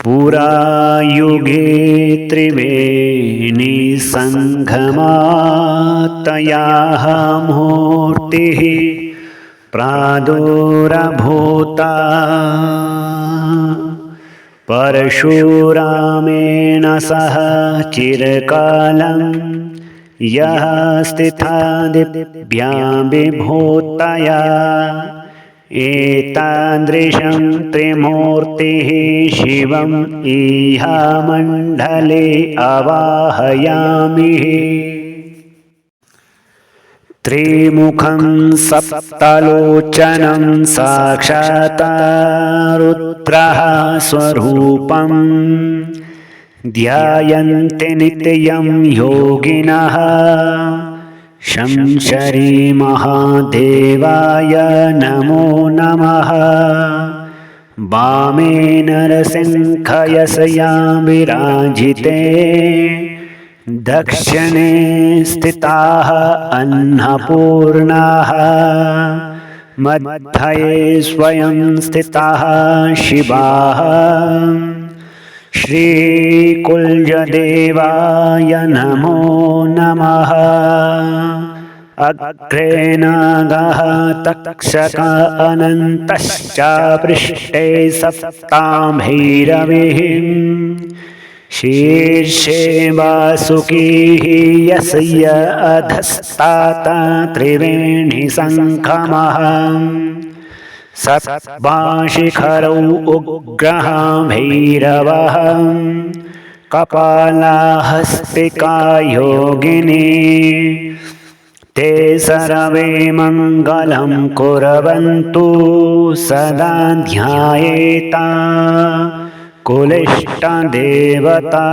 पुरायुगे त्रिवेणी सङ्गमात्तयाः मूर्तिः प्रादुरभूता परशुरामेण सह चिरकालं यः स्थिता दिव्यां विभूतया एतादृशं त्रिमूर्तिः शिवम् इहामण्डले आवाहयामि। त्रिमुखं सप्तलोचनं साक्षात् स्वरूपं ध्यायन्ति नित्यं योगिनः शं महादेवाय नमो नमः। वामे नरसिंहयशयां विराजिते दक्षिणे स्थिताः अन्नपूर्णाः मध्ये स्वयं स्थिताः शिवाः। श्रीकुलदेवाय नमो नमः। अग्रे नागः तक्षकः अनन्तश्च पृष्ठे सप्तां भैरवीः शीर्षे वासुकीः यस्य अधस्तात् त्रिवेणीसङ्गमः सप्तशिखरौ उग्रः भैरवः कपालहस्तिका योगिनी ते सर्वे मङ्गलं कुर्वन्तु सदा ध्यायेता कुलिष्टदेवता।